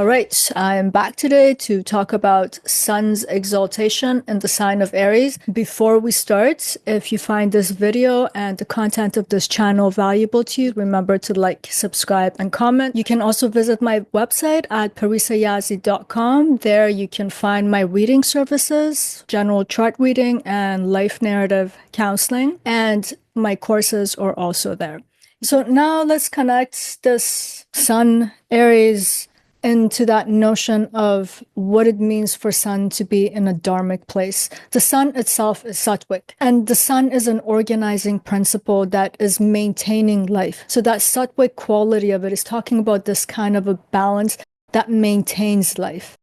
All right, I am back today to talk about Sun's exaltation in the sign of Aries. Before we start, if you find this video and the content of this channel valuable to you, remember to like, subscribe, and comment. You can also visit my website at parisayazi.com. There you can find my reading services, general chart reading, and life narrative counseling, and my courses are also there. So now let's connect this Sun Aries into that notion of what it means for sun to be in a dharmic place. The sun itself is sattvic, and the sun is an organizing principle that is maintaining life. So that sattvic quality of it is talking about this kind of a balance that maintains life.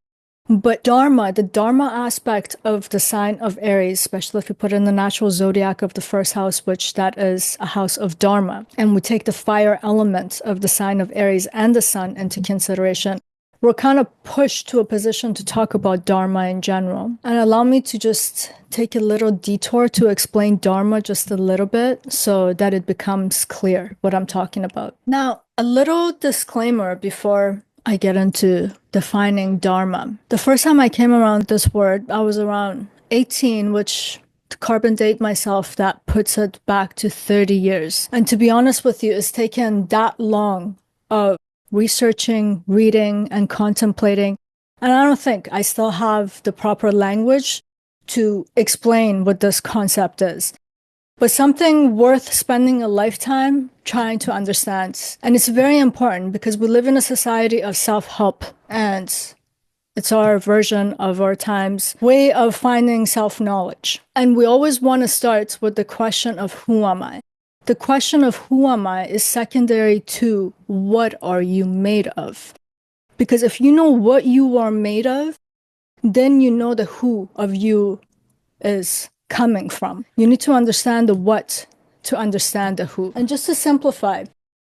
But Dharma, the Dharma aspect of the sign of Aries, especially if we put in the natural zodiac of the first house, which that is a house of Dharma, and we take the fire element of the sign of Aries and the sun into consideration, we're kind of pushed to a position to talk about Dharma in general. And allow me to just take a little detour to explain Dharma just a little bit so that it becomes clear what I'm talking about. Now, a little disclaimer before I get into defining Dharma. The first time I came around this word, I was around 18, which to carbon date myself, that puts it back to 30 years. And to be honest with you, it's taken that long of researching, reading, and contemplating. And I don't think I still have the proper language to explain what this concept is. But something worth spending a lifetime trying to understand. And it's very important because we live in a society of self-help, and it's our version of our time's way of finding self-knowledge. And we always want to start with the question of who am I? The question of who am I is secondary to what are you made of? Because if you know what you are made of, then you know the who of you is coming from. You need to understand the what to understand the who. And just to simplify,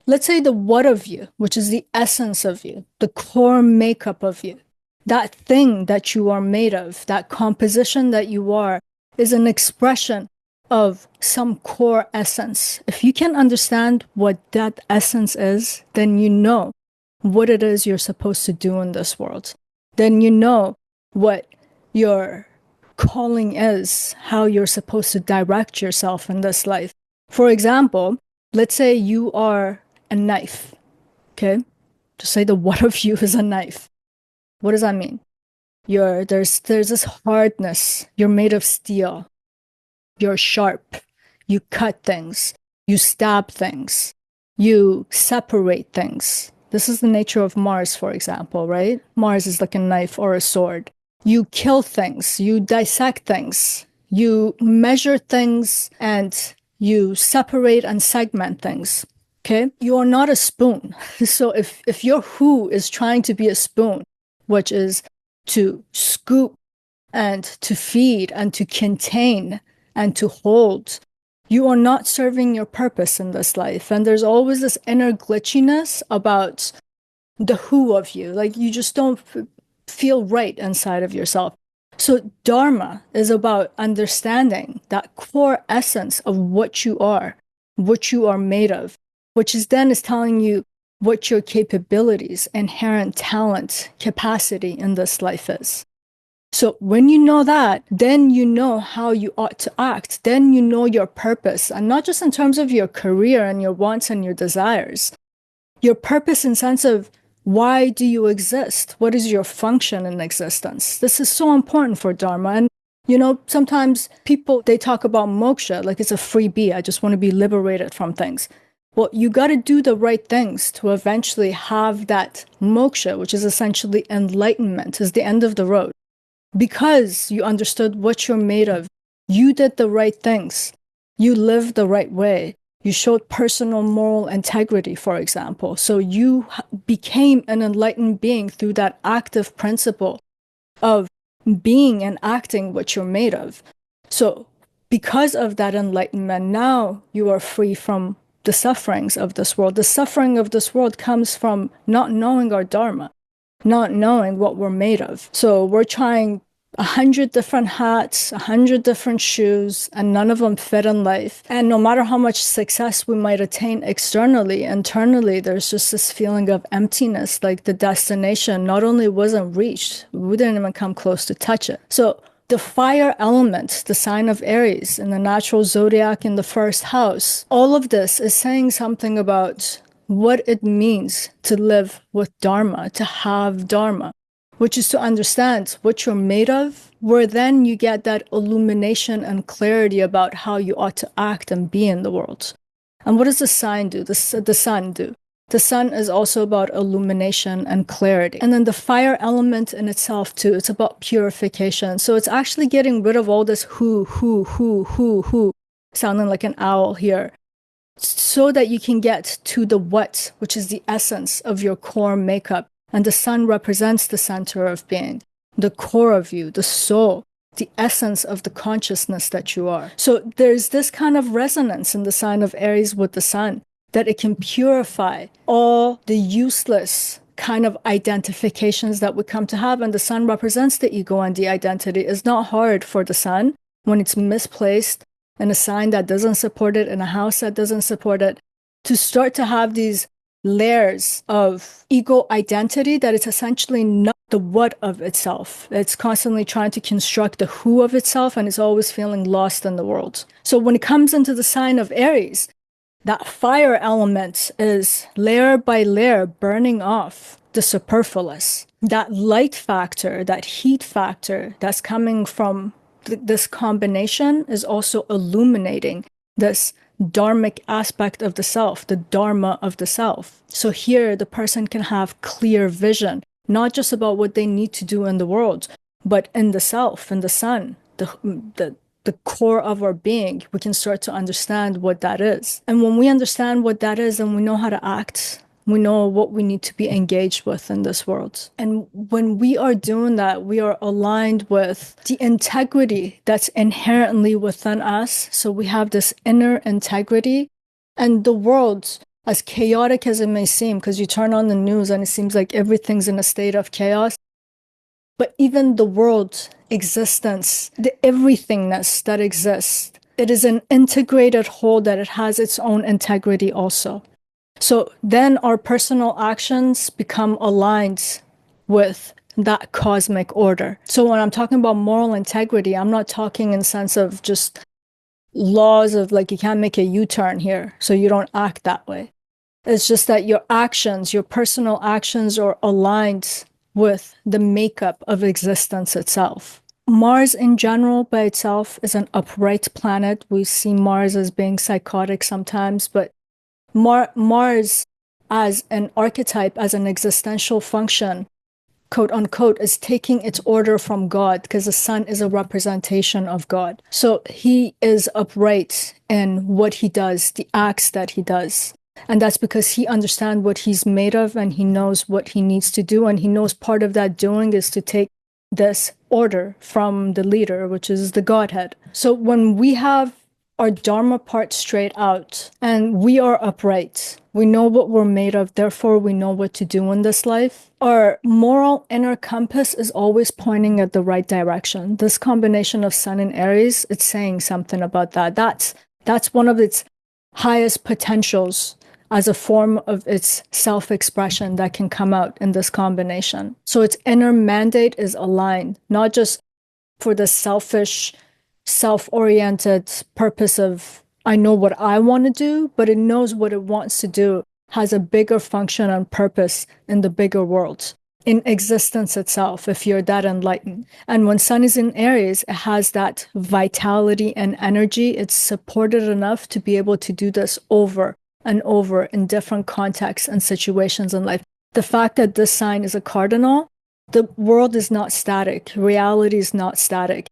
let's say the what of you, which is the essence of you, the core makeup of you, that thing that you are made of, that composition that you are, is an expression of some core essence. If you can understand what that essence is, then you know what it is you're supposed to do in this world. Then you know what your calling is, how you're supposed to direct yourself in this life. For example, let's say you are a knife, okay? Just say the what of you is a knife. What does that mean? There's this hardness. You're made of steel. You're sharp. You cut things. You stab things. You separate things. This is the nature of Mars, for example, right? Mars is like a knife or a sword. You kill things. You dissect things. You measure things, and you separate and segment things. Okay? You are not a spoon. So if your who is trying to be a spoon, which is to scoop and to feed and to contain and to hold, you are not serving your purpose in this life. And there's always this inner glitchiness about the who of you. Like you just don't feel right inside of yourself. So Dharma is about understanding that core essence of what you are made of, which is telling you what your capabilities, inherent talent, capacity in this life is. So when you know that, then you know how you ought to act. Then you know your purpose, and not just in terms of your career and your wants and your desires. Your purpose in sense of why do you exist? What is your function in existence? This is so important for Dharma. And you know, sometimes people, they talk about moksha like it's a freebie. I just want to be liberated from things. Well, you got to do the right things to eventually have that moksha, which is essentially enlightenment, is the end of the road. Because you understood what you're made of, you did the right things, you lived the right way, you showed personal moral integrity, for example. So you became an enlightened being through that active principle of being and acting what you're made of. So because of that enlightenment, now you are free from the sufferings of this world. The suffering of this world comes from not knowing our Dharma, not knowing what we're made of. So we're trying 100 different hats, 100 different shoes, and none of them fit in life. And no matter how much success we might attain externally, internally, there's just this feeling of emptiness, like the destination not only wasn't reached, we didn't even come close to touch it. So the fire element, the sign of Aries in the natural zodiac in the first house, all of this is saying something about what it means to live with Dharma, to have Dharma, which is to understand what you're made of, where then you get that illumination and clarity about how you ought to act and be in the world. And what does the sign do? The sun do? The sun is also about illumination and clarity. And then the fire element in itself too, it's about purification. So it's actually getting rid of all this who, sounding like an owl here, so that you can get to the what, which is the essence of your core makeup. And the sun represents the center of being, the core of you, the soul, the essence of the consciousness that you are. So there's this kind of resonance in the sign of Aries with the sun, that it can purify all the useless kind of identifications that we come to have. And the sun represents the ego and the identity. It's not hard for the sun when it's misplaced in a sign that doesn't support it, in a house that doesn't support it, to start to have these layers of ego identity that it's essentially not the what of itself. It's constantly trying to construct the who of itself, and it's always feeling lost in the world. So when it comes into the sign of Aries, that fire element is layer by layer burning off the superfluous. That light factor, that heat factor that's coming from this combination is also illuminating this dharmic aspect of the self, the dharma of the self. So here the person can have clear vision, not just about what they need to do in the world, but in the self, in the sun, the core of our being. We can start to understand what that is. And when we understand what that is and we know how to act, we know what we need to be engaged with in this world. And when we are doing that, we are aligned with the integrity that's inherently within us. So we have this inner integrity. And the world, as chaotic as it may seem, because you turn on the news and it seems like everything's in a state of chaos, but even the world existence, the everythingness that exists, it is an integrated whole that it has its own integrity also. So then our personal actions become aligned with that cosmic order. So when I'm talking about moral integrity, I'm not talking in sense of just laws of like, you can't make a U-turn here, so you don't act that way. It's just that your actions, your personal actions are aligned with the makeup of existence itself. Mars in general by itself is an upright planet. We see Mars as being psychotic sometimes, but Mars as an archetype, as an existential function, quote unquote, is taking its order from God, because the sun is a representation of God. So he is upright in what he does, the acts that he does. And that's because he understands what he's made of and he knows what he needs to do. And he knows part of that doing is to take this order from the leader, which is the Godhead. So when we have our Dharma part straight out and we are upright, we know what we're made of, therefore we know what to do in this life. Our moral inner compass is always pointing at the right direction. This combination of Sun and Aries, it's saying something about that. That's one of its highest potentials as a form of its self-expression that can come out in this combination. So its inner mandate is aligned, not just for the selfish, self-oriented purpose of, I know what I want to do, but it knows what it wants to do, has a bigger function and purpose in the bigger world, in existence itself, if you're that enlightened. And when Sun is in Aries, it has that vitality and energy. It's supported enough to be able to do this over and over in different contexts and situations in life. The fact that this sign is a cardinal, the world is not static. Reality is not static.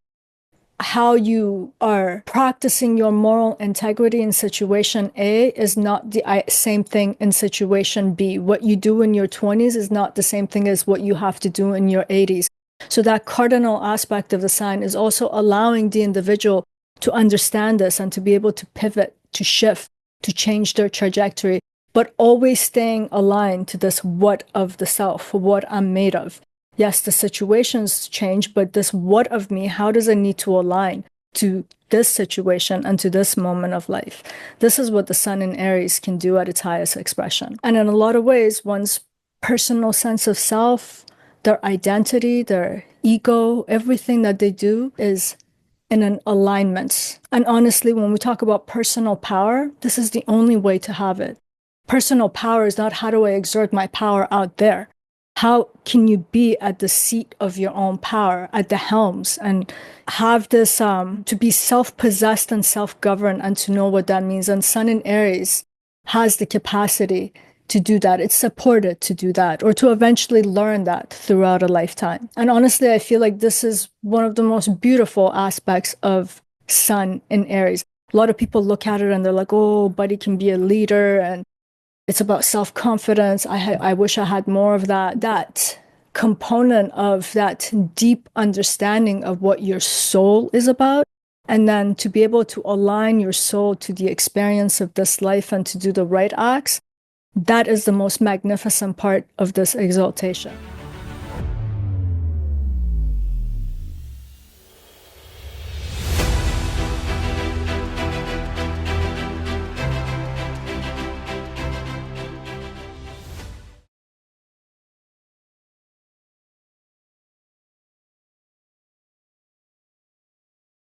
How you are practicing your moral integrity in situation A is not the same thing in situation B. What you do in your 20s is not the same thing as what you have to do in your 80s. So that cardinal aspect of the sign is also allowing the individual to understand this and to be able to pivot, to shift, to change their trajectory, but always staying aligned to this what of the self, what I'm made of. yes, the situations change, but this what of me, how does it need to align to this situation and to this moment of life? This is what the sun in Aries can do at its highest expression. And in a lot of ways, one's personal sense of self, their identity, their ego, everything that they do is in an alignment. And honestly, when we talk about personal power, this is the only way to have it. Personal power is not how do I exert my power out there. How can you be at the seat of your own power, at the helms, and have this to be self-possessed and self-governed and to know what that means? And Sun in Aries has the capacity to do that. It's supported to do that or to eventually learn that throughout a lifetime. And honestly, I feel like this is one of the most beautiful aspects of Sun in Aries. A lot of people look at it and they're like, oh, Buddy can be a leader and it's about self-confidence. I wish I had more of that. That component of that deep understanding of what your soul is about. And then to be able to align your soul to the experience of this life and to do the right acts, that is the most magnificent part of this exaltation.